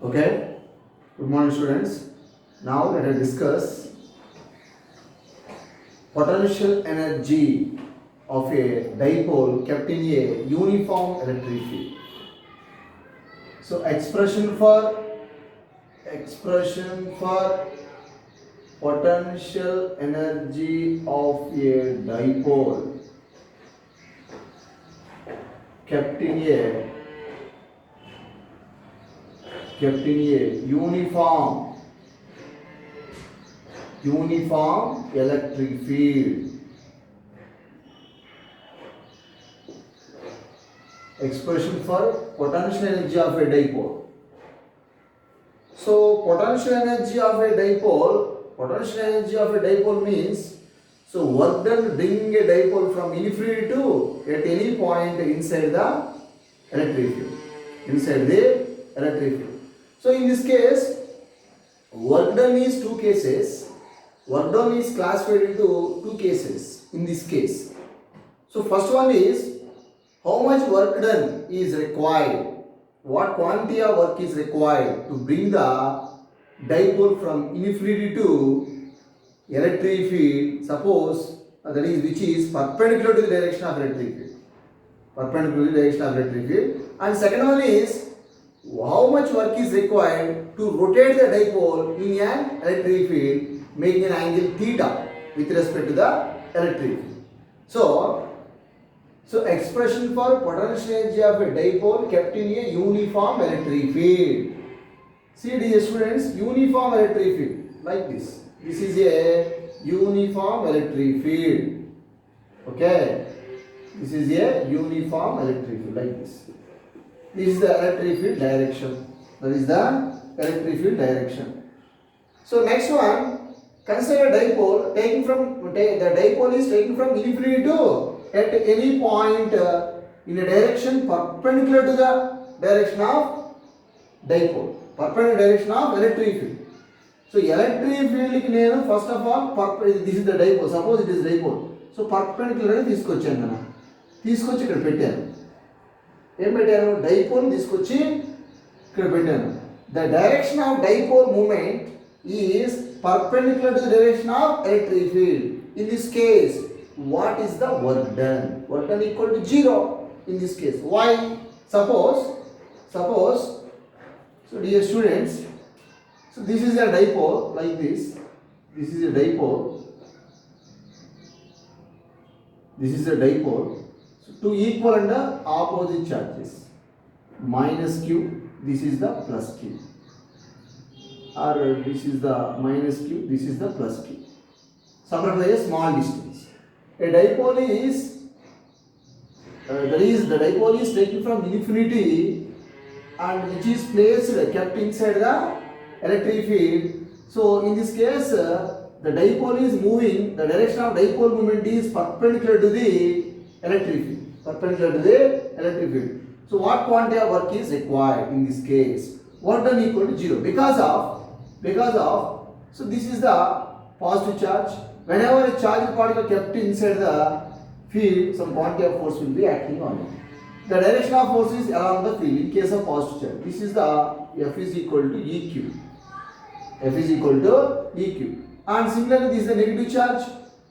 Okay, good morning students. Now let us discuss potential energy of a dipole kept in a uniform electric field. So expression for potential energy of a dipole kept in a uniform electric field. Expression for potential energy of a dipole. So potential energy of a dipole means, so work done bringing a dipole from infinity to at any point inside the electric field. So in this case, work done is two cases. Work done is classified into two cases in this case. So first one is how much work done is required. What quantity of work is required to bring the dipole from infinity to electric field, suppose that is which is perpendicular to the direction of electric field. And second one is how much work is required to rotate the dipole in an electric field, making an angle theta with respect to the electric field. So expression for potential energy of a dipole kept in a uniform electric field. See dear students, uniform electric field like this. This is a uniform electric field. Okay. This is a uniform electric field like this. This is the electric field direction. That is the electric field direction. So next one, consider dipole taken from the dipole is taken from infinity to at any point in a direction perpendicular to the direction of dipole, perpendicular direction of electric field. So electric field ki nenu first of all this is the dipole. Suppose it is dipole. So perpendicular ga తీసుకొచ్చాను కదా, తీసుకొచ్చి ఇక్కడ పెట్టాను. ఏం పెట్టాను? Dipole తీసుకొచ్చి ఇక్కడ పెట్టాను. The direction of dipole movement is perpendicular to the direction of electric field. In this case, what is the work done? Work done equal to 0 in this case. Why? Suppose, so dear students, so this is a dipole like this. This is a dipole. So two equal and opposite charges. Minus q, this is the plus q. Or this is the minus q, this is the plus q. Separated by a small distance. A dipole is the dipole is taken from infinity and which is kept inside the electric field. So in this case, the dipole is moving. The direction of dipole movement is perpendicular to the electric field. So what quantity of work is required in this case? Work done equal to 0 because of so this is the positive charge. Whenever a charged particle kept inside the field, some quantity of force will be acting on it. The direction of force is along the field in case of positive charge. This is the F is equal to EQ. And similarly, this is the negative charge.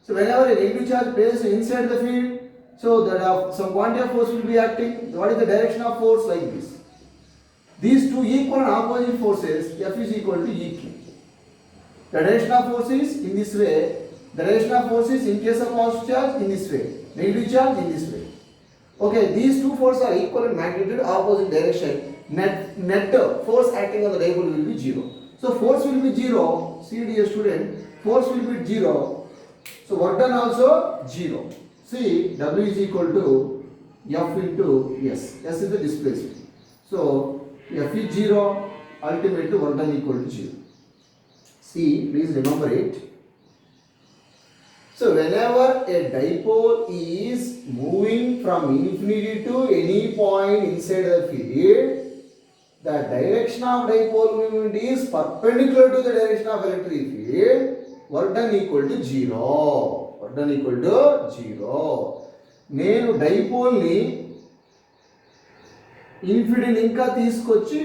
So whenever a negative charge placed inside the field, so there are some quantity of force will be acting. What is the direction of force? Like this. These two equal and opposite forces, F is equal to EQ. The direction of force is in this way. The direction of force is in case of positive charge in this way. Negative charge in this way. Okay, these two forces are equal in magnitude, opposite direction. Net force acting on the dipole will be 0. So force will be 0. See dear student, force will be 0. So work done also 0. See, W is equal to F into S. S is the displacement. So F is 0, ultimately work done equal to 0. See, please remember it. So whenever a dipole is moving from infinity to any point inside the field, the direction of dipole movement is perpendicular to the direction of electric field. Work done equal to 0. నేను డైపోల్ని ఇన్ఫినిటీని ఇంకా తీసుకొచ్చి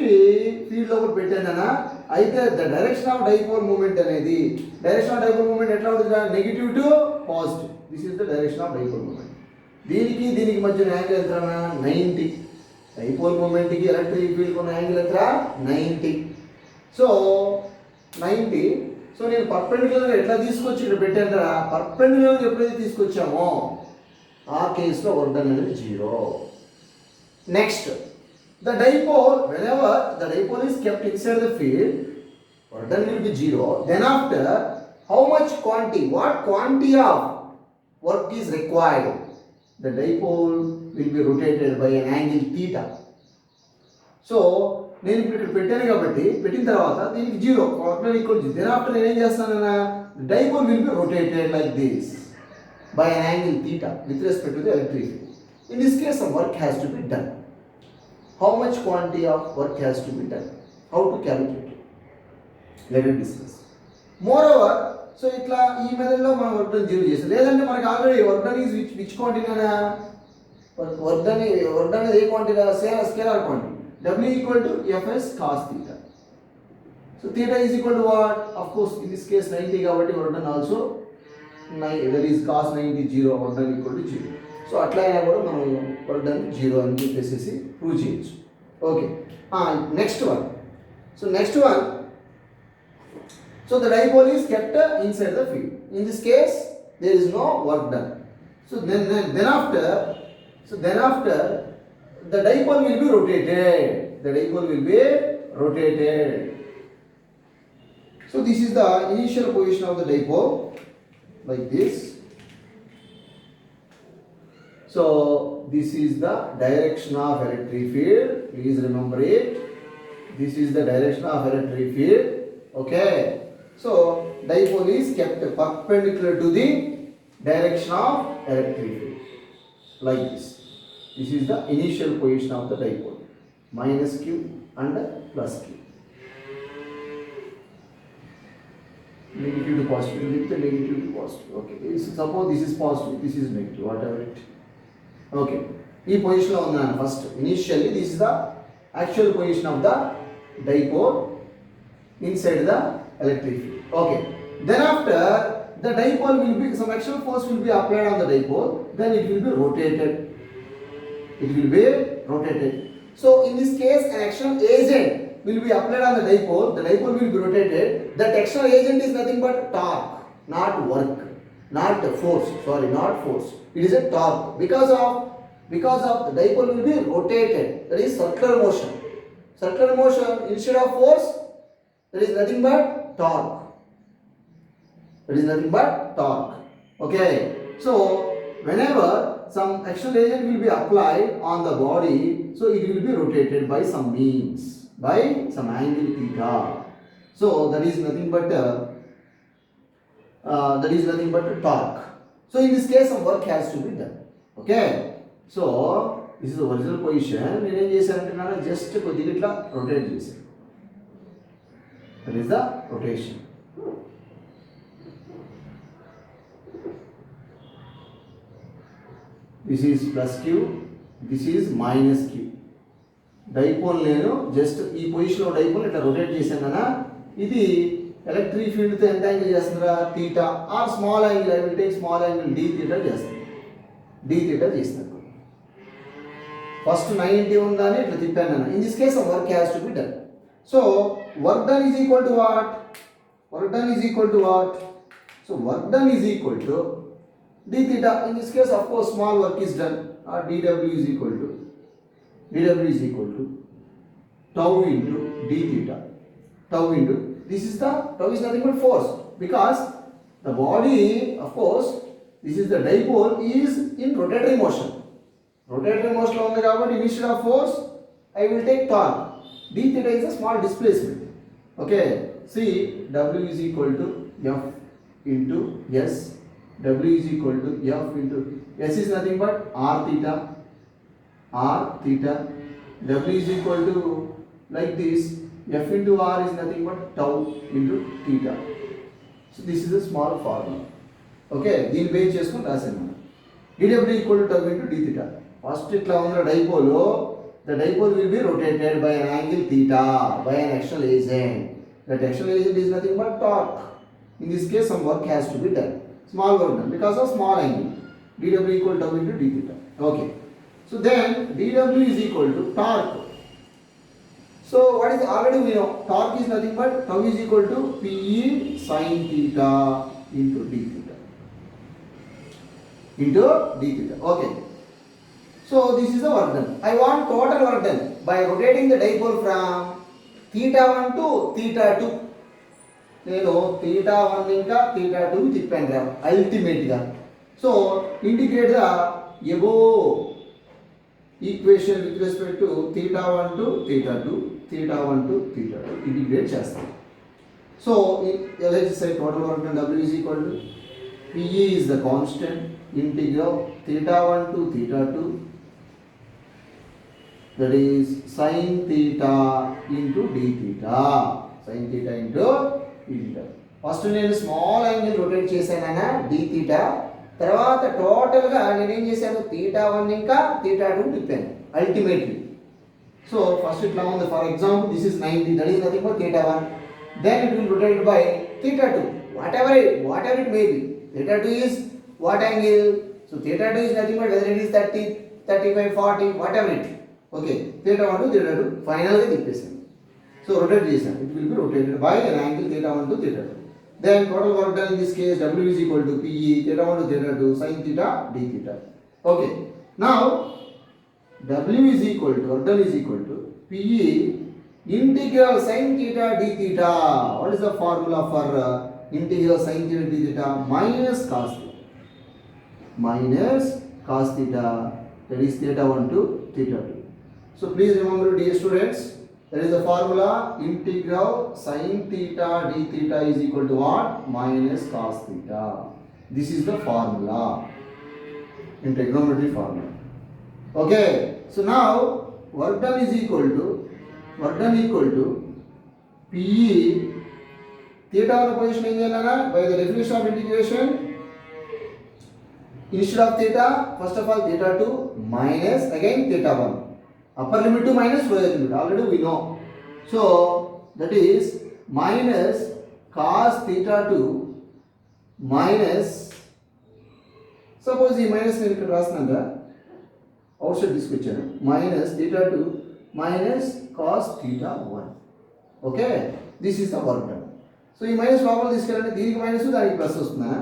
field లోపల పెట్టానన్నా. అయితే the direction of dipole moment అనేది, direction of dipole moment ఎట్లా ఉంటుంది? Negative to positive. This is the direction of dipole moment. దీనికి మధ్య యాంగిల్ ఎంతనా? 90. డైపోల్ మూమెంట్కి ఎలక్ట్రిక్ ఫీల్డ్ ఉన్న యాంగిల్ ఎంత? 90. సో 90. సో నేను పర్పెండిక్యులర్గా ఎట్లా తీసుకొచ్చి ఇక్కడ పెట్టాను కదా, పర్పెండిక్యులర్గా ఎప్పుడైతే తీసుకొచ్చామో ఆ కేసులో వర్క్ డన్ అనేది 0. Next, the dipole, whenever the dipole is kept inside the field, work done will be 0. Then after, how much quantity, what quantity of work is required? The dipole will be rotated by an angle theta. So నేను ఇప్పుడు ఇక్కడ పెట్టాను కాబట్టి పెట్టిన తర్వాత దీనికి 0, work done equal 0. Then after నేను ఏం చేస్తానన్నా, dipole will be rotated like this by an angle theta with respect to the electric field. In this case, some work has to be done. How much quantity of work has to be done? How to calculate it? Let us discuss. Moreover, so itla ee methodlo మనం work done 0 చేస్తాం. లేదంటే మనకి already work done is which quantity అనా, work done a quantity? Scalar quantity. W equal to Fs cos theta. So theta is equal to what? Of course, in this case 90 కాబట్టి work done also that is cos 90 0, work done equal to 0. So అట్లా అయినా కూడా మనం work done 0 అని చెప్పేసి prove చేయొచ్చు. Okay, next one. So next one, so the dipole is kept inside the field. In this case there is no work done. So then after the dipole will be rotated. The dipole will be rotated. So this is the initial position of the dipole like this. So this is the direction of electric field. Please remember it. This is the direction of electric field. Okay. So dipole is kept perpendicular to the direction of electric field like this. This is the initial position of the dipole. Minus q and plus q. Negative to positive, with the negative to positive. Okay, suppose this is positive, this is negative, whatever it. Okay, ఈ position లో ఉన్నాను first. Initially this is the actual position of the dipole inside the electric field. Okay, then after the dipole will be, some actual force will be applied on the dipole, then it will be rotated. It will be rotated. So in this case, an external agent will be applied on the dipole will be rotated. That external agent is nothing but torque, not work, not force, not force. It is a torque. Because of the dipole will be rotated, that is circular motion. Circular motion, instead of force, there is nothing but torque. That is nothing but torque. Okay, so whenever some external agent will be applied on the body, so it will be rotated by some means, by some angle theta. So that is nothing but torque. So in this case, some work has to be done. Okay, so this is the original position. నేను ఏం చేశానంటే just కొద్దిగా ఇట్లా rotate చేశాను. That is the rotation. This is plus q, this is minus q. Dipole నేను just ఈ position లో dipole ఇట్లా రొటేట్ చేశాను కదా, ఇది ఎలక్ట్రిక్ ఫీల్డ్ తో ఎంత యాంగిల్ చేస్తుందా? Theta are small angle. I will take small angle d theta చేస్తాను. d థీటా చేస్తాను. ఫస్ట్ 90 ఉందని ఇట్లా తిప్పాను నేను. In this case work has to be done. So work done is equal to what? Work done is equal to what? So work done is equal to d theta. In this case, of course, small work is done. dw is equal to tau into d theta. Tau into, this is the, tau is nothing but force, because the body, of course, this is the dipole is in rotatory motion. Rotatory motion lo undi kabatti instead of force I will take torque. d theta is a small displacement. Okay, see, w is equal to f into s. W is equal to f into s is nothing but r theta. W is equal to like this. F into r is nothing but tau into theta. So this is a small formula. Okay, దీన్ని base చేసుకొని రాసాను. dw equal to tau into d theta. First ఇట్లా ఉన్న dipole the dipole will be rotated by an angle theta by an external agent. That external agent is nothing but torque. In this case, some work has to be done. Small work done because of small angle. dW equal to into d theta. Okay. So then dW is equal to torque. So what is already we know torque is nothing but tau is equal to Pe sin theta into d theta. Into d theta. Okay. So this is the work done. I want total work done by rotating the dipole from theta 1 to theta 2. నేను theta 1 ఇంకా theta 2 తిప్పాను ultimate గా. So integrate the above equation with respect to theta 1 to theta 2, theta 1 to theta 2 integrate చేస్తాం. So let's say total work done W is equal to PE is the constant integral theta 1 to theta 2, that is sin theta into d theta. Sin theta into d theta. First నేను small angle rotate చేశానన్నా d theta. తర్వాత total గా నేను ఏం చేశాను theta 1 ఇంకా theta 2 తిప్పాను ultimately. So first ఇట్లా ఉంది. For example this is 90, that is nothing but theta 1. Then it will rotate by theta 2. Whatever it may be. Theta 2 is what angle? So theta 2 is nothing but whether it is 30, 35, 40, whatever it. Okay, theta 1 to theta 2 final గా తిప్పేసాను. So rotate చేశాను. It will be rotated by an angle theta 1 to theta 2. Then total work done in this case W is equal to PE theta 1 to theta 2 sin theta d theta. Okay. Now W is equal to work done is equal to PE integral sin theta d theta. What is the formula for integral sin theta d theta? Minus cos theta. Minus cos theta, that is theta 1 to theta 2. So please remember, dear students, that is the formula integral sin theta d theta is equal to what? Minus cos theta. This is the formula in trigonometry formula. Okay. So now work done is equal to PE theta on position ఏం చేయాలన్నా by the definition of integration instead of theta, first of all theta 2 minus again theta 1. Upper limit to minus lower limit already we know. So that is minus cos theta 2 minus, suppose ఈ minus నేను ఇక్కడ రాస్తున్నాను out side తీసుకొచ్చాను, minus theta 2 minus cos theta 1. Okay, this is the work done. So ఈ minus లోపల తీసుకెళ్ళండి, దీనికి minus దానికి ప్లస్ వస్తుందా.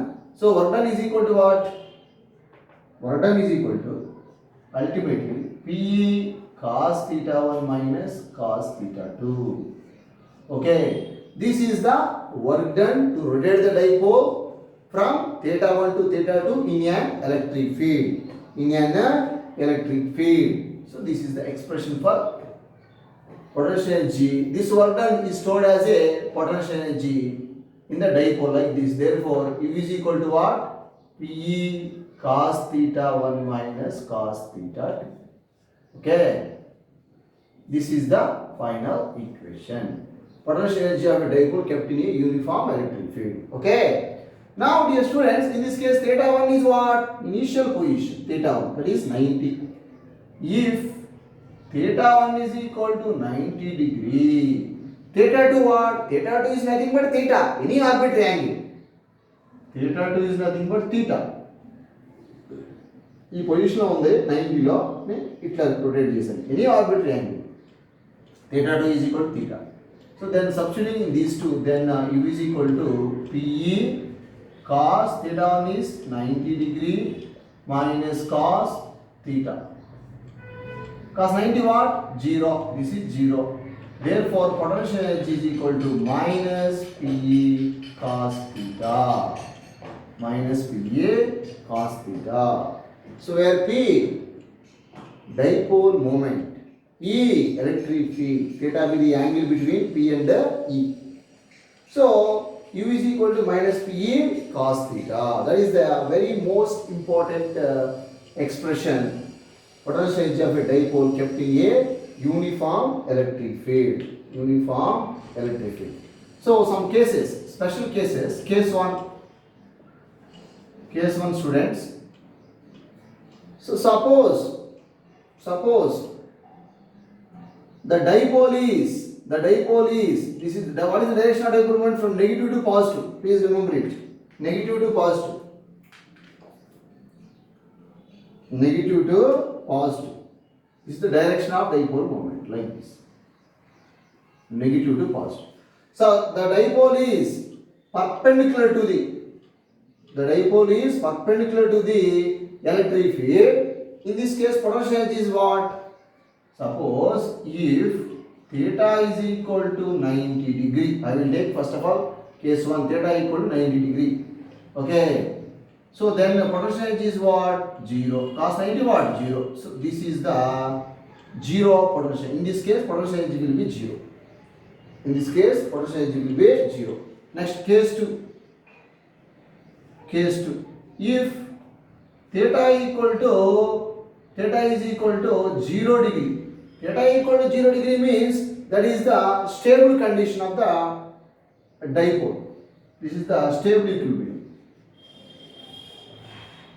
So work done is equal to what? Work done is equal to ultimately PE cos theta 1 minus cos theta 2. Okay, this is the work done to rotate the dipole from theta 1 to theta 2 in an electric field. So this is the expression for potential energy. This work done is stored as a potential energy in the dipole like this. Therefore, U is equal to what? PE cos theta 1 minus cos theta 2. Okay, this is the final equation. Potential energy of a dipole kept in a uniform electric field. Okay, now dear students, in this case theta 1 is what? Initial position theta 1, that is 90. If theta 1 is equal to 90 degree, theta 2 what? Theta 2 is nothing but theta, any arbitrary angle. Theta 2 is nothing but theta. ఈ పొజిషన్లో ఉంది 90లో ఇట్లా rotate చేశాను, any arbitrary angle theta 2 is equal to theta. So then substituting in these two, then U is equal to PE cos theta 1 is 90 degree minus cos theta. Cos 90 what? 0. This is 0. Therefore potential energy is equal to minus PE cos theta. Minus PE cos theta. So where P dipole moment, E electric field, theta be the angle between P and E. So U is equal to minus PE cos theta. That is the very most important expression. Potential energy of a dipole kept in a uniform electric field. So some cases, special cases. Case 1 students. So suppose the dipole is, this is the, what is the direction of dipole moment from negative to positive? Please remember it. Negative to positive. Negative to positive. This is the direction of dipole moment, like this. Negative to positive. So the dipole is perpendicular to the electric field. In this case, potential energy is what? Suppose if theta is equal to 90 degree, I will take first of all case 1, theta equal to 90 degree. Okay. So then the potential energy is what? 0. Cos 90 what? 0. So this is the 0 potential. In this case, potential energy will be 0. In this case, potential energy will be 0. Next, case 2. If theta is equal to 0 degree. Theta equal to 0 degree means that is the stable condition of the dipole. This is the stable equilibrium.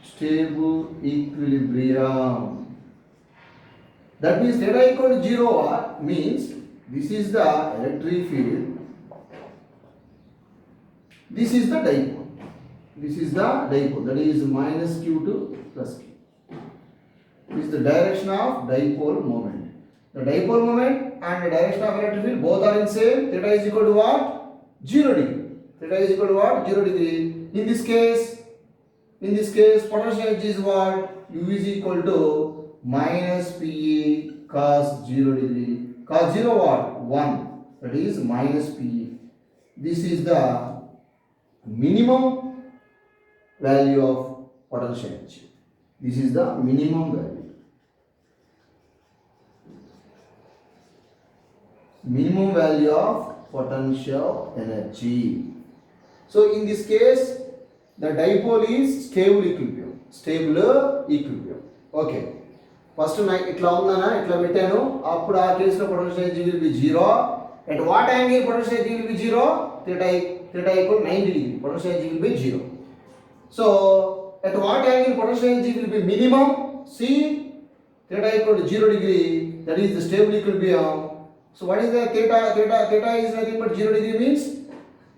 Stable equilibrium. That means theta equal to 0 what means this is the electric field. This is the dipole. That is minus q to plus q. This is the direction of dipole moment. The dipole moment and the direction of electric field both are in same. Theta is equal to what? 0 degree. Theta is equal to what? 0 degree. In this case, potential energy is what? U is equal to minus PE cos 0 degree. Cos 0 what? 1. That is minus PE. This is the minimum value of potential energy. This is the minimum value. Minimum value of potential energy. So in this case, the dipole is stable equilibrium. Okay. First ఇట్లా ఉందనా, ఇట్లా పెట్టాను. అప్పుడు ఆ కేసులో potential energy will be 0. At what angle potential energy will be 0? Theta equal 90 degree. Potential energy will be 0. So at what angle potential energy will be minimum? See, theta equal to 0 degree. That is the stable equilibrium. So what is the theta? Theta is nothing but 0 degree means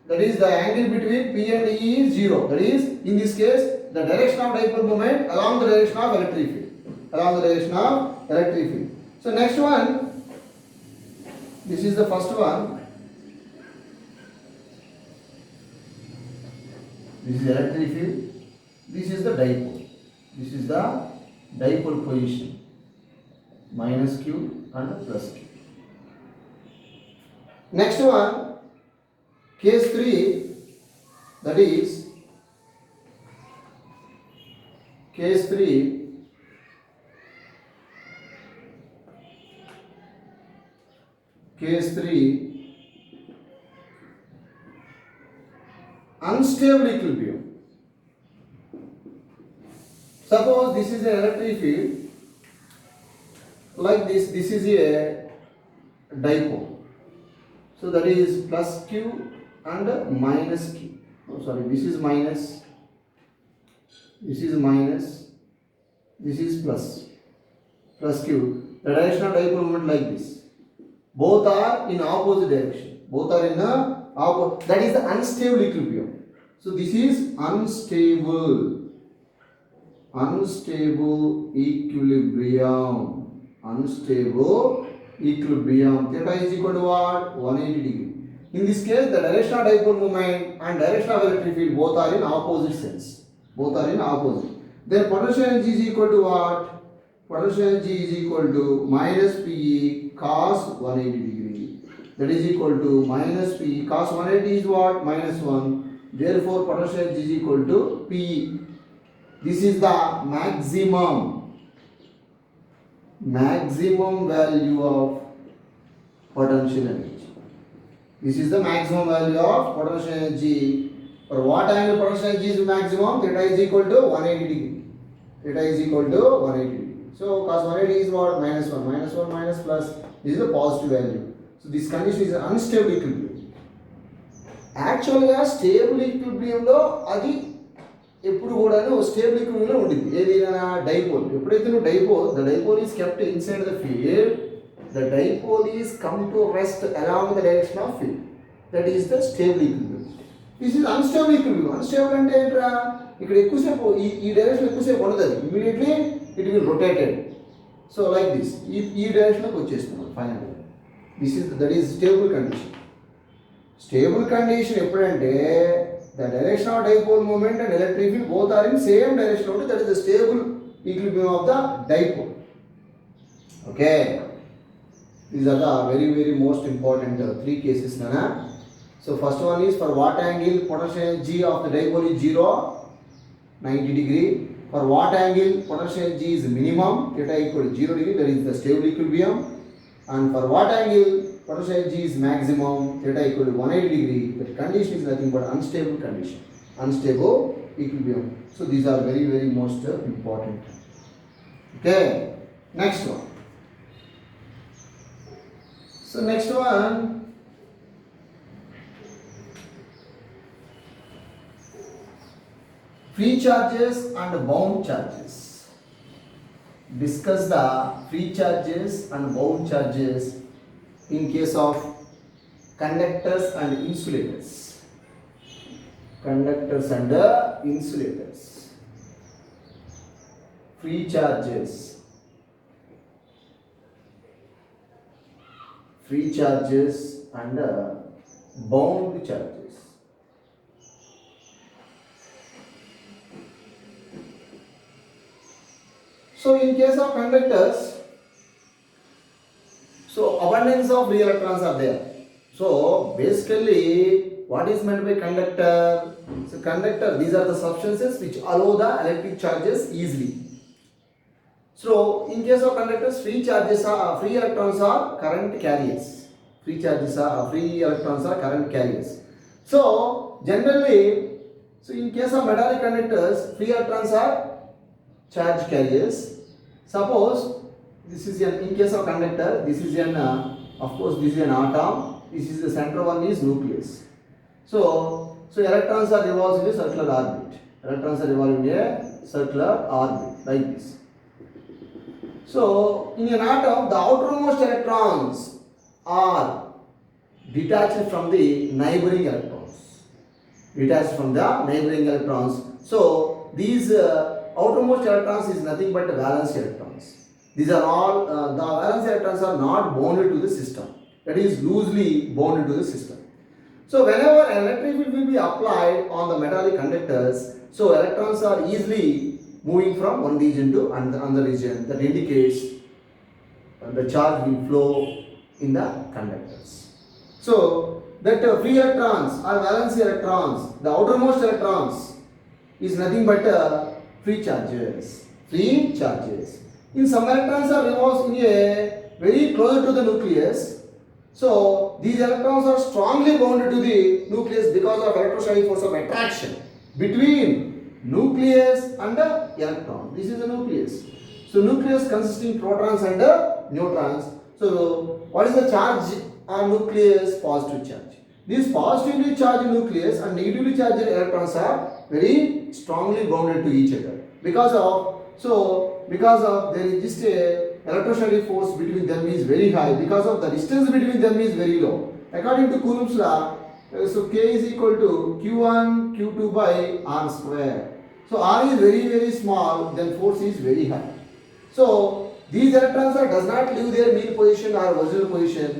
that is the angle between P and E is 0. That is in this case the direction of dipole moment along the direction of electric field. So next one, this is the first one. This is electric field. This is the dipole. This is the dipole position. Minus q and plus q. Next one, case 3, that is case 3. Case 3, unstable equilibrium. Suppose this is an electric field like this. This is a dipole. So that is plus q and minus q. Oh, sorry, this is minus. This is minus. This is plus. Plus q. The direction of dipole moment like this. Both are in opposite direction. That is the unstable equilibrium. So this is unstable equilibrium. Theta is equal to what? 180 degree. In this case, the direction of dipole moment and direction of electric field both are in opposite sense. Then potential energy is equal to what? Potential energy is equal to minus PE cos 180 degree. That is equal to minus PE cos 180 is what? Minus 1. Therefore, potential energy is equal to PE. This is the maximum value of potential energy. This is the maximum value of potential energy. For what angle potential energy is maximum? Theta is equal to 180 degree. So cos 180 is what? Minus 1 minus plus. This is the positive value. So this condition is an unstable equilibrium. Actually, stable equilibrium లో అది ఎప్పుడు కూడాను stable equilibrium ఉంటుంది. ఏదైనా dipole ఎప్పుడైతే నువ్వు the dipole is kept inside the field the dipole is come to rest along the direction of field. That is the stable equilibrium. This is unstable equilibrium. Unstable అంటే ఏంట్రా, ఇక్కడ ఎక్కువసేపు ఈ direction ఎక్కువసేపు ఉండదు, immediately it will rotated. So like this, ఈ డైరెక్షన్లోకి వచ్చేస్తున్నాం final. That is stable condition. Stable condition ఎప్పుడంటే the direction of dipole moment and electric field both are in same direction ఉంటుంది. That is the stable equilibrium of the dipole. Okay, these are the very most important three cases nana. So first one is, for what angle potential G of the dipole is 0, 90 degree. For what angle potential G is minimum, theta equal to 0 degree, that is the stable equilibrium. And for what angle potential G is maximum, theta equal to 180 degree, that condition is nothing but unstable condition, unstable equilibrium. So these are very most important. Okay, next one. So next one, free charges and bound charges. Discuss the free charges and bound charges in case of conductors and insulators. Conductors and insulators. Free charges, and bound charges. So in case of conductors, so abundance of free electrons are there. So basically, what is meant by conductor? So conductor, these are the substances which allow the electric charges easily. So in case of conductors, free electrons are current carriers. Free electrons are current carriers. So generally, so in case of metallic conductors, free electrons are charge carriers. Suppose this is in case of conductor, this is of course this is an atom. This is the center one is nucleus. So electrons are revolving in a circular orbit. Like this. So in an atom, the outermost electrons are detached from the neighboring electrons. So these outermost electrons is nothing but valence electrons. These are all the valence electrons are not bounded to the system. That is loosely bounded to the system. So whenever electric field will be applied on the metallic conductors, so electrons are easily moving from one region to another region. That indicates the charge will flow in the conductors. So that free electrons or valence electrons, the outermost electrons, is nothing but free charges. In some electrons are revolved in a very closer to the nucleus. So these electrons are strongly bounded to the nucleus because of electrostatic force of attraction between nucleus and the electron. This is the nucleus. So nucleus consisting protons and neutrons. So what is the charge on nucleus? Positive charge. These positively charged nucleus and negatively charged electrons are very strongly bounded to each other. Because of there exists a electrostatic force between them is very high. Because of the distance between them is very low. According to Coulomb's law, so K is equal to Q1 Q2 by R square. So R is very small, then force is very high. So these electrons does not leave their mean position or original position.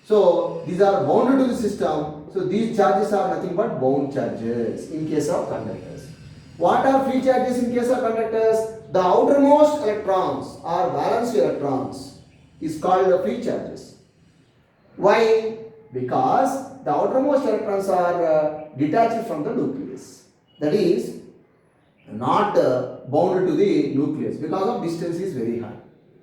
So these are bounded to the system. So these charges are nothing but bound charges in case of conductors. What are free charges in case of conductors? The outermost electrons or valence electrons is called free charges. Why? Because the outermost electrons are detached from the nucleus. That is not bounded to the nucleus because of distance is very high.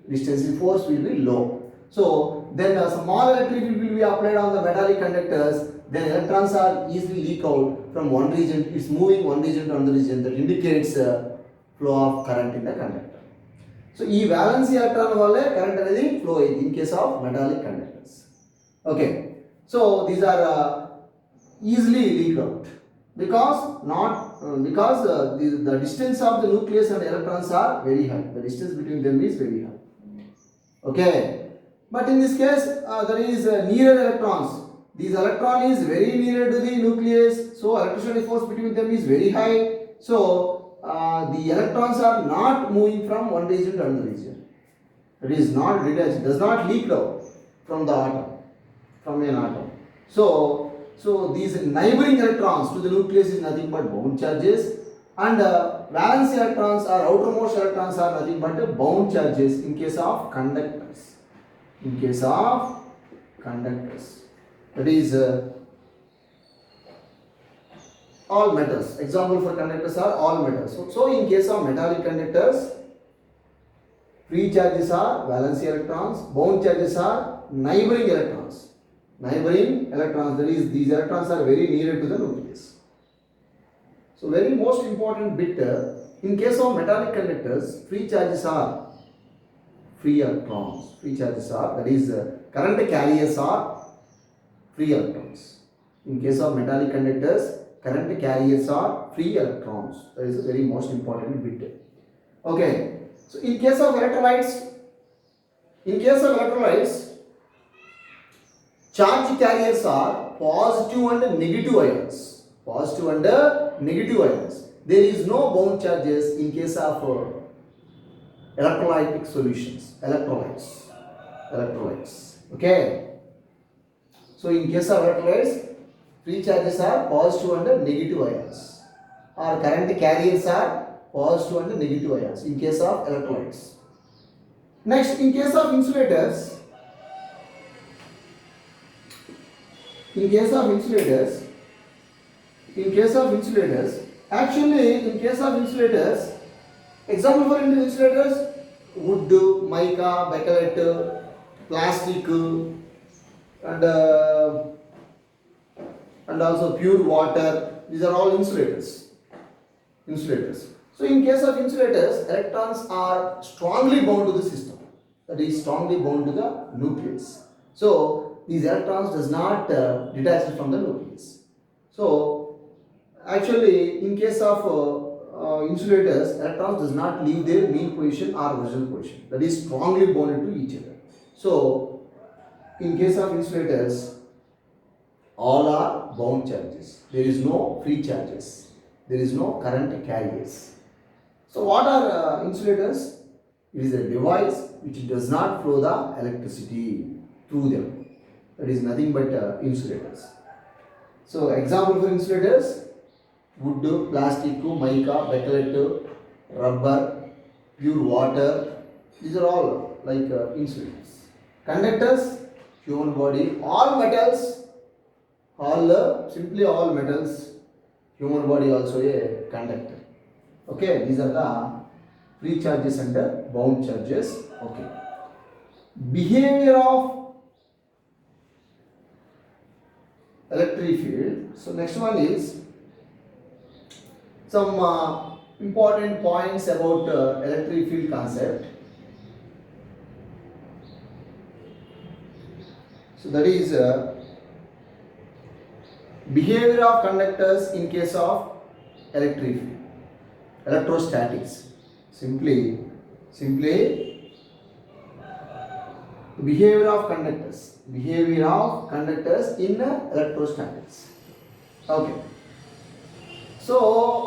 Distance in force will be low. So then a small electric field will be applied on the metallic conductors. Then electrons are easily leak out from one region. It's moving one region to another region. That indicates flow of current in the conductor. So ఈ valence electron వల్లే current అనేది flow అయ్యింది in case of metallic conductors. Okay. So these are easily leaked out because the distance of the nucleus and electrons are very high. The distance between them is very high. Okay. But in this case, there is nearer electrons. This electron is very near to the nucleus, so electrostatic force between them is very high. So the electrons are not moving from one region to another region. It is not detached, does not leak out from the atom, from an atom. So these neighboring electrons to the nucleus is nothing but bound charges, and valence electrons or outermost electrons are nothing but bound charges in case of conductors. In case of conductors, that is all metals. Example for conductors are all metals. So in case of metallic conductors, free charges are valence electrons, bound charges are neighboring electrons. Neighboring electrons, that is, these electrons are very near to the nucleus. So very most important bit, in case of metallic conductors, free charges are free electrons. Free charges are, that is, current carriers are free electrons. In case of metallic conductors, current carriers are free electrons. That is a very most important bit. Okay. So in case of electrolytes, charge carriers are positive and negative ions. Positive and negative ions. There is no bound charges in case of electrolytic solutions. Electrolytes. Okay. So in case of electrolytes, free charges are positive and negative ions. Or current carriers are positive and negative ions in case of electrolytes. Next, in case of insulators, example for insulators, wood, mica, bakelite, plastic, and also pure water. These are all insulators. So in case of insulators, electrons are strongly bound to the system. That is, strongly bound to the nucleus. So these electrons does not detach from the nucleus. So actually, in case of insulators, electrons does not leave their mean position or original position. That is, strongly bonded to each other. So in case of insulators, all are bound charges. There is no free charges. There is no current carriers. So what are insulators? It is a device which does not flow the electricity through them. That is nothing but insulators. So example for insulators: wood, plastic, mica, bakelite, rubber, pure water. These are all like insulators. Conductors, human body, all metals, simply all metals. Human body also a conductor. Okay, these are the free charges and bound charges. Okay. Behavior of electric field. So next one is some important points about electric field concept. So that is behavior of conductors in case of electric field. Electrostatics. Simply behavior of conductors in electrostatics. Okay. So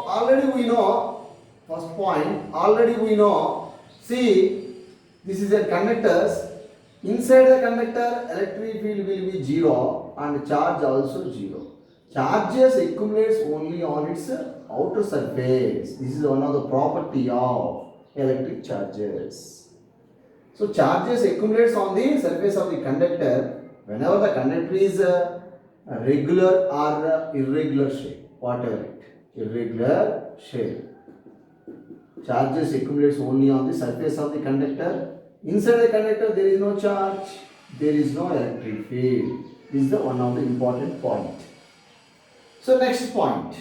already we know, first point, see, this is a conductors. Inside the conductor, electric field will be 0 and charge also 0. Charges accumulates only on its outer surface. This is one of the property of electric charges. So charges accumulates on the surface of the conductor whenever the conductor is regular or irregular shape, whatever it, irregular shape. Charges accumulates only on the surface of the conductor. Inside the conductor there is no charge, there is no electric field. This is the one of the important point. So next point.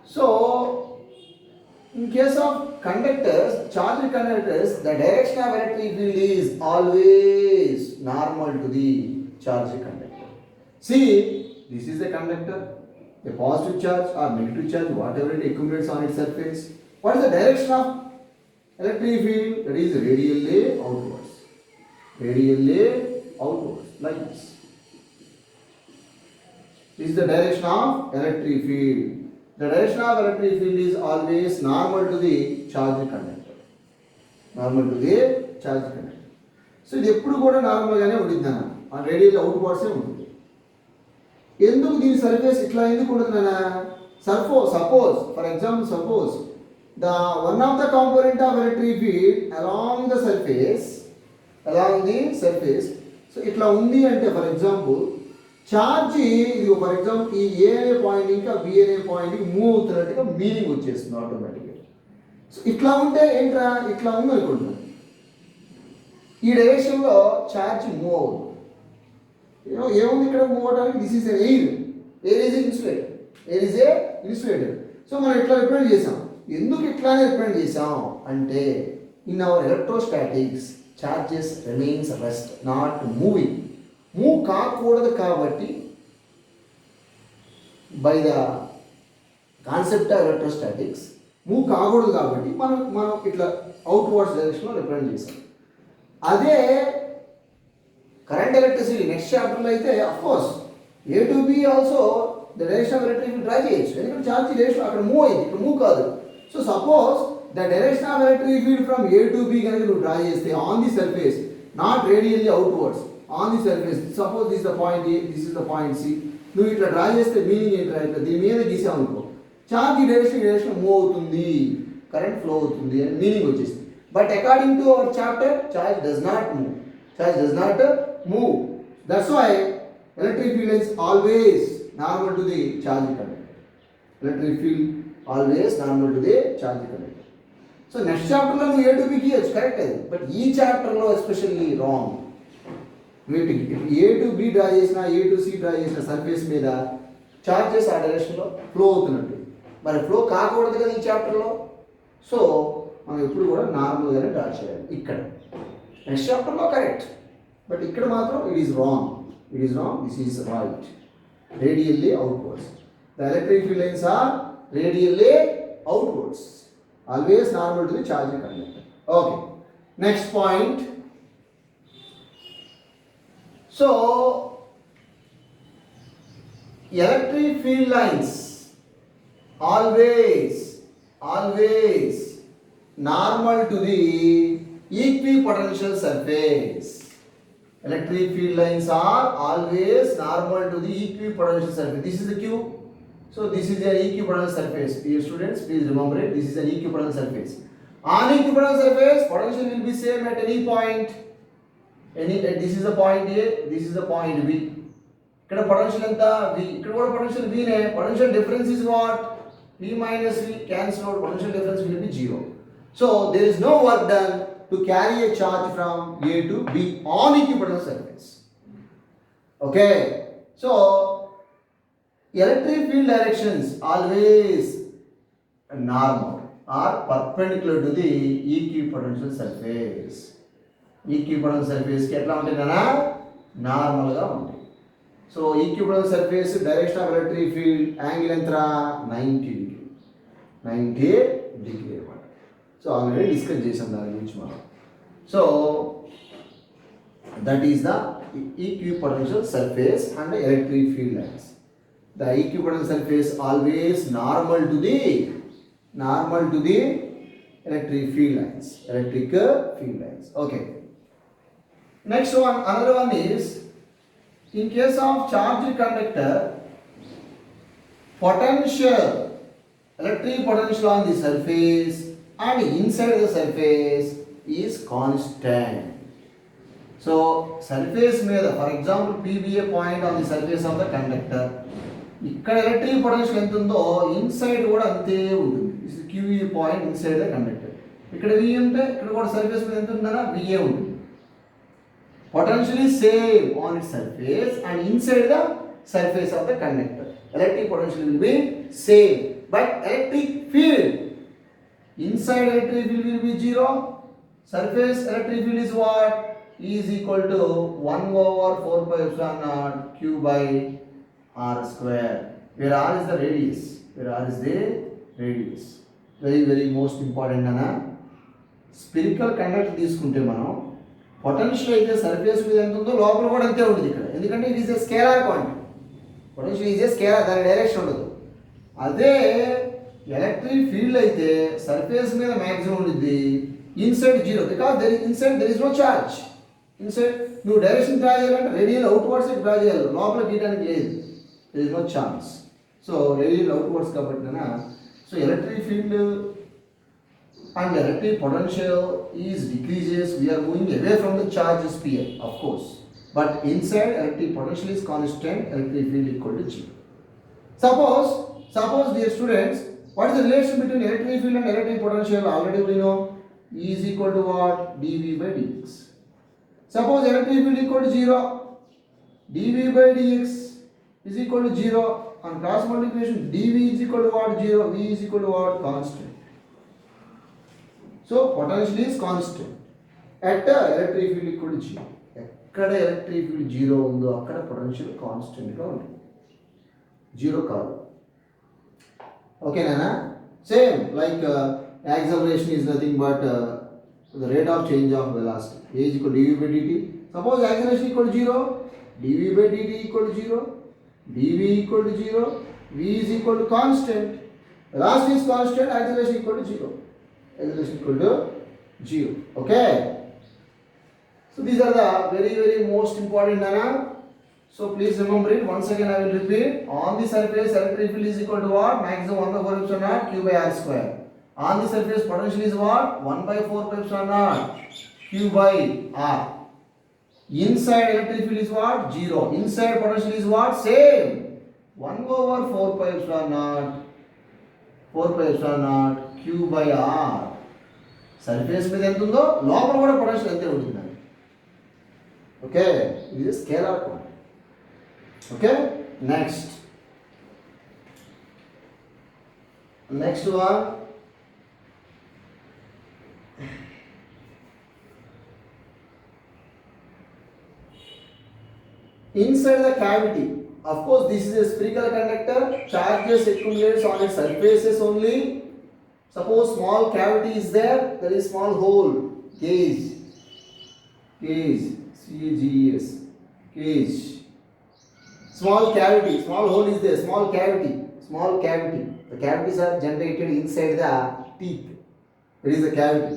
So in case of conductors, charged conductors, the direction of electric field is always normal to the charged conductor. See, this is the conductor, a positive charge or negative charge, whatever it accumulates on its surface. What is the direction of electric field? That is radially outwards. radially outwards, like this. This is the direction of electric field. The direction of electric field is always normal to the charge conductor. Normal to the charge conductor. So ఇది ఎప్పుడు కూడా నార్మల్గానే ఉంటుంది అన్న, ఆ radial అవుట్వర్డ్సే ఉంటుంది. ఎందుకు దీని సర్ఫేస్ ఇట్లా ఎందుకు ఉంటుంది అన్న? Suppose for example suppose the one of the component of electric field along the surface, so ఇట్లా ఉంది అంటే ఫర్ ఎగ్జాంపుల్ ఛార్జ్ ఇది ఫర్ ఎగ్జాంపుల్ ఈ ఏ అనే పాయింట్ ఇంకా బి అనే పాయింట్కి మూవ్ అవుతున్నట్టుగా మీనింగ్ వచ్చేస్తుంది ఆటోమేటిక్గా. సో ఇట్లా ఉంటే ఏంట్రా, ఇట్లా ఉంది అనుకుంటున్నాను, ఈ డైరెక్షన్లో ఛార్జ్ మూవ్ అవుతుంది. ఏముంది ఇక్కడ మూవ్ అవడానికి? This is air is insulator. So మనం ఇట్లా రిప్రజెంట్ చేసాం. ఎందుకు ఇట్లానే రిప్రజెంట్ చేసాం అంటే in our electrostatics charges remains rest, not moving. Move కాకూడదు కాబట్టి by the concept of electrostatics move కాకూడదు కాబట్టి మనం ఇట్లా అవుట్వర్డ్స్ డైరెక్షన్లో రిప్రజెంట్ చేసాం. అదే కరెంట్ ఎలక్ట్రిసిటీ నెక్స్ట్ చాప్టర్లో అయితే of course A to be also the direction of electricity draw చేయొచ్చు, ఎందుకంటే ఛార్జ్ డైరెక్షన్ అక్కడ మూవ్ అయింది, ఇక్కడ మూవ్ కాదు. So suppose the direction of electric field from A to B కనుక నువ్వు డ్రా చేస్తే on the surface, not radially outwards, on the surface. Suppose this the point A, this is the point C. నువ్వు ఇట్లా draw చేస్తే meaning ఏంటంటే ఇట్లా దీని మీద గీసావు అనుకో, ఛార్జ్ డైరెక్షన్ మూవ్ అవుతుంది, కరెంట్ ఫ్లో అవుతుంది అని మీనింగ్ వచ్చేసింది. But according to our chapter charge does not move. That's why electric field is always normal to the charge conductor. Electric field always normal to the charge conductor. So next chapter lo A to B kiyachchu, correct adi, but ee chapter lo especially wrong. వీటికి A to B draw చేసిన, A to C draw చేసిన surface మీద charges ఆ డైరెక్షన్లో flow అవుతున్నట్టు, మరి flow కాకూడదు కదా ఈ చాప్టర్లో. సో మనం ఎప్పుడు కూడా నార్మల్గానే డ్రా చేయాలి. ఇక్కడ నెక్స్ట్ చాప్టర్లో కరెక్ట్, బట్ ఇక్కడ మాత్రం it is wrong, this is right. Radially outwards, the electric field lines are radially outwards, always normal to the charging conductor. Okay, next point. So electric field lines always normal to the equipotential surface. Electric field lines are always normal to the equipotential surface. This is the Q. So this is an equipotential surface. Dear students, please remember it. This is an equipotential surface. On equipotential surface, potential will be same at any point. This is the point A, this is the point B. ఇక్కడ potential ఎంత? V. ఇక్కడ కూడా potential V నే. Potential difference is what? V minus V cancel out. Potential difference will be 0. So there is no work done to carry a charge from A to B on equipotential surface. Okay. So electric field directions always normal or perpendicular to the equipotential surface. Equipotential సర్ఫేస్కి ఎట్లా ఉంటుందన్నా? నార్మల్గా ఉంటుంది. So equipotential surface direction of electric field angle ఎంత? 90 degree అనమాట. So already discuss చేసాం దాని గురించి మనం. So that is the equipotential surface and electric field lines. The equipotential surface always normal to the electric field lines. Okay. Next one, another one is in case of charged conductor, electric potential on the surface and inside the surface is constant. So surface మీద for example PBA point on the surface of the conductor, ఇక్కడ electric potential ఎంత ఉందో inside కూడా అంతే ఉంటుంది. ఇది QE point inside the conductor. ఇక్కడ V ఉంటే ఇక్కడ కూడా సర్ఫేస్ మీద ఎంత ఉందన్నా VA ఉంటుంది. Potential is same on its surface and inside the surface of the conductor. Electric potential will be same, but electric field inside electric field will be 0. Surface electric field is what? E is equal to 1 over 4 pi epsilon naught Q by R square, where R is the radius. Very most important అన్న. Spherical conductor తీసుకుంటే మనం potential అయితే surface మీద ఎంత ఉందో లోపల కూడా అంతే ఉంటుంది ఇక్కడ, ఎందుకంటే it is a scalar quantity. Potential is a scalar, దాని డైరెక్షన్ ఉండదు. అదే ఎలక్ట్రిక్ ఫీల్డ్ అయితే సర్ఫేస్ మీద మ్యాక్సిమం ఉంటుంది, inside zero, because inside there is no charge. Inside నువ్వు డైరెక్షన్ డ్రా చేయాలంటే రేడియల్ అవుట్వర్డ్స్ డ్రా చేయాలి, లోపల గీయడానికి లేదు, there is no chance. So radial outwards కాబట్టి so electric field and electric potential is decreases, we are going away from the charge sphere, of course, but inside electric potential is constant, electric field equal to 0. Suppose dear students, what is the relation between electric field and electric potential? Already we know E is equal to what? dV by dx. Suppose electric field equal to 0, dV by dx is equal to 0, on cross multiplication dV is equal to what? 0, V is equal to what? Constant. So potential is constant at electric field equal to 0. ఎక్కడ electric field 0 ఉందో అక్కడ potential కాన్స్టెంట్గా ఉంటుంది, 0 కాదు. ఓకేనా? Same like acceleration is nothing but the rate of change of velocity. A is equal to dv by dt. Suppose acceleration equal to 0, dv by dt equal to 0, dv equal to 0, v is equal to constant. Velocity is constant, acceleration equal to 0. Acceleration equal to 0. Okay. So these are the very most important data. So please remember it. Once again I will repeat. On the surface electric field is equal to what? Maximum 1 by 4 epsilon naught q by r square. On the surface potential is what? 1 by 4 pi epsilon naught q by r. Inside electric field is what? 0. Inside potential is what? Same. 1 over 4 pi epsilon naught 4 pi epsilon naught q by r. Surface మీద ఎంత ఉందో లోపల కూడా potential అంతే ఉంటుంది. Okay, ఇది scalar quantity. Okay, next one. Inside the cavity, of course this is a spherical conductor, charges accumulates on its surfaces only. Suppose small cavity is there is small hole, cage, C-A-G-E-S, cage. Small cavity, small hole is there, small cavity. The cavities are generated inside the teeth. It is the cavity.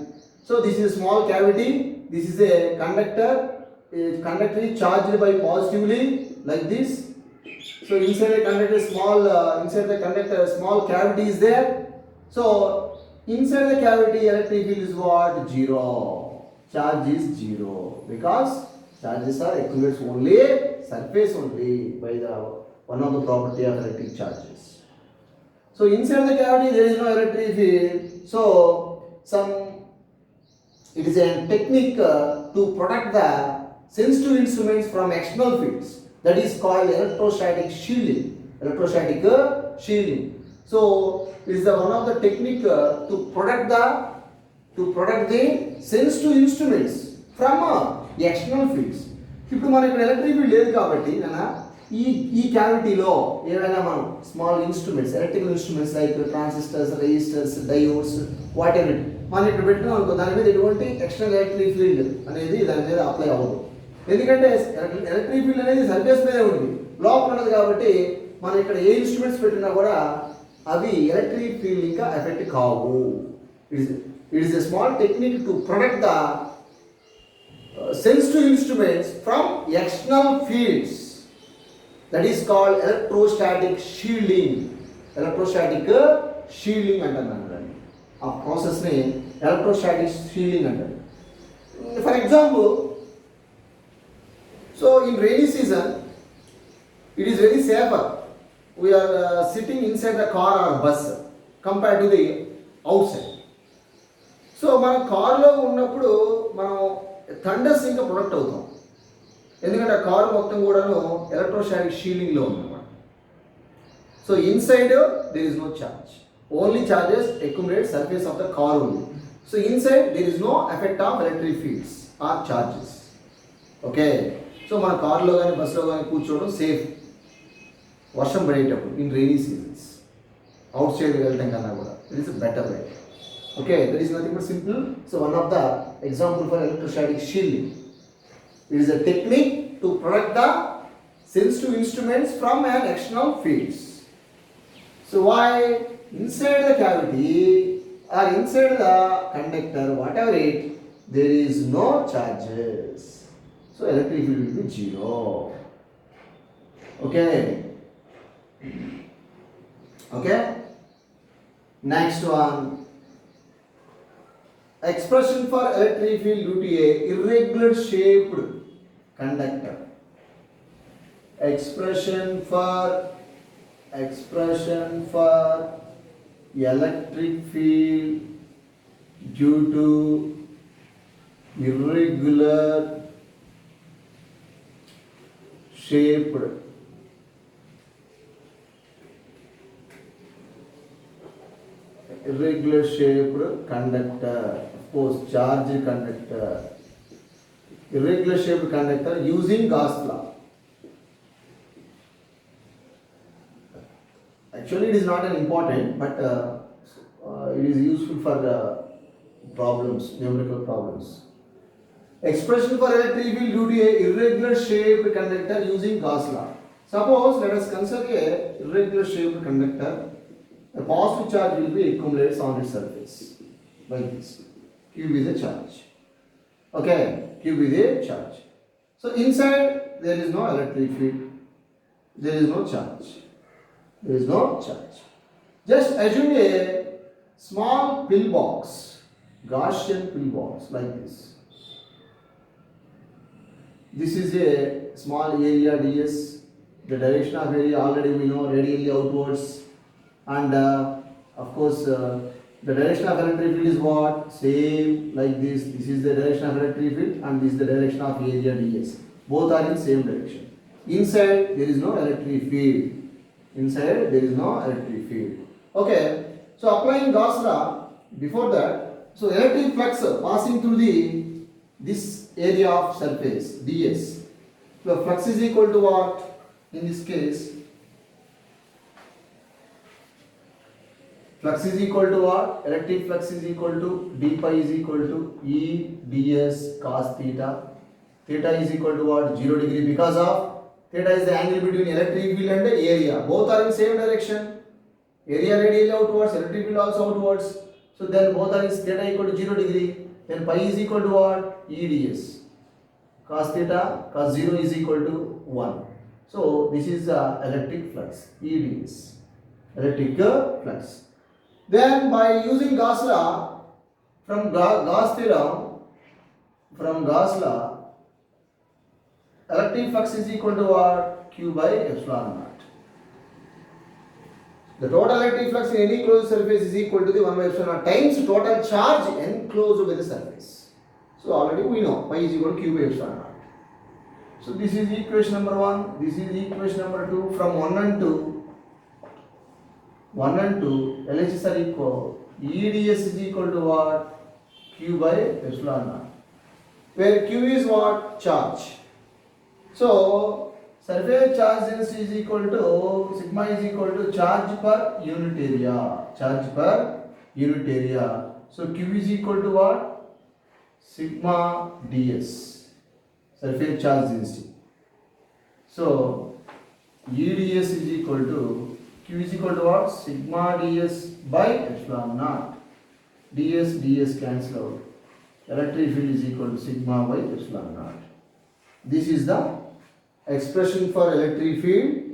So this is a small cavity, this is a conductor. A conductor is charged by positively like this. So inside the conductor small cavity is there. So inside the cavity electric field is what? 0. Charge is 0 because charges are accumulates only surface only by the one of the property of electric charges. So inside the cavity there is no electric field. So it is a technique to protect the sensitive instruments from external fields, that is called electrostatic shielding. So it is one of the technique to protect the sensitive instruments from external fields. ఇప్పుడు మనకి ఇక్కడ electric field లేదు కాబట్టి ఈ క్యావిటీలో ఏవైనా మనం small instruments, electrical instruments like transistors, resistors, diodes, what ever మనం ఇక్కడ పెట్టినాం అనుకో, దాని మీద ఎటువంటి ఎక్స్టర్నల్ ఎలక్ట్రిక్ ఫీల్డ్ అనేది దాని మీద అప్లై అవ్వదు. ఎందుకంటే ఎలక్ట్రిక్ ఫీల్డ్ అనేది సర్ఫేస్ మీదే ఉంది, లోపల ఉన్నది కాబట్టి మనం ఇక్కడ ఏ ఇన్స్ట్రుమెంట్స్ పెట్టినా కూడా అవి ఎలక్ట్రిక్ ఫీల్డ్ ఇంకా ఎఫెక్ట్ కావు. It is a small technique to protect the sensitive instruments from external fields, that is called electrostatic shielding. అంటారు ఆ ప్రాసెస్ని ఎలక్ట్రోస్టాటిక్ షీల్డింగ్ అంటారు. For example, so in rainy season it is very safer. We are sitting inside the car or bus compared to the outside. So మన కార్లో ఉన్నప్పుడు మనం Thunders ఇంకా protect అవుతాం, ఎందుకంటే ఆ కారు మొత్తం కూడాను ఎలక్ట్రోస్టాటిక్ షీల్డింగ్లో ఉందన్నమాట. So inside there is no charge, only charges accumulate surface of the car ఉంది. So inside there is no effect of electric fields or charges. Okay, so మన కార్లో కానీ బస్సులో కానీ కూర్చోవడం సేఫ్ వర్షం పడేటప్పుడు in rainy seasons. Outside వెళ్ళటం కన్నా కూడా it is better way. Okay, that is nothing but simple. So one of the example for electrostatic shielding. It is a technique to protect the sensitive instruments from an external fields. So why inside the cavity or inside the conductor, whatever it, there is no charges. So electric field will be zero. Okay. Okay. Next one. Expression for electric field due to a irregular shaped conductor. Expression for electric field due to irregular shaped conductor, of course charged conductor, irregular shaped conductor using Gauss law. Actually it is not an important, but it is useful for problems, numerical problems. Expression for electric field due to a irregular shaped conductor using Gauss law. Suppose let us consider a irregular shaped conductor. A positive charge will be accumulated on its surface like this. Q is a charge. Okay, Q is a charge. So inside there is no electric field. There is no charge. There is no charge. Just assume a small pill box, Gaussian pill box like this. This is a small area ds. The direction of area already we know, radially outwards. And of course the direction of electric field is what? Same like this. This is the direction of electric field and this is the direction of area ds. Both are in same direction. Inside there is no electric field. Inside there is no electric field. Okay. So applying Gauss law, before that, so electric flux passing through this area of surface ds. So flux is equal to what? In this case, flux is equal to what? Electric flux is equal to d pi is equal to E ds cos theta. Theta is equal to what? 0 degree, because of theta is the angle between electric field and the area. Both are in same direction. Area radially outwards, electric field also outwards. So then both are in theta equal to 0 degree. Then pi is equal to what? E ds. Cos theta, cos 0 is equal to 1. So this is the electric flux, E ds. Electric flux. Then by using Gauss law, from Gauss theorem, from Gauss law, electric flux is equal to what? Q by epsilon naught. The total electric flux in any closed surface is equal to the 1 by epsilon naught times total charge enclosed by the surface. So already we know pi is equal to Q by epsilon naught. So this is equation number 1, this is equation number 2. From 1 and 2, LHS are equal. EDS is equal to what? Q by epsilon naught. Where Q is what? Charge. So surface charge density is equal to, sigma is equal to charge per unit area. Charge per unit area. So Q is equal to what? Sigma ds. Surface charge density. So EDS is equal to, Q is equal to what? Sigma ds by epsilon naught. ds cancel out. Electric field is equal to sigma by epsilon naught. This is the expression for electric field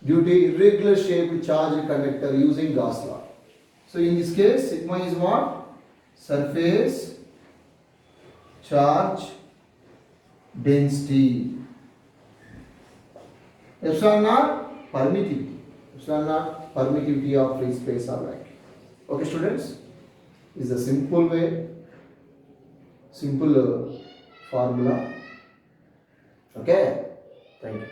due to irregular shaped charged conductor using Gauss law. So in this case, sigma is what? Surface charge density. Epsilon naught, permittivity. Epsilon naught, permittivity of free space or vacuum. Okay students, this is a simple way, simple formula. Okay, thank you.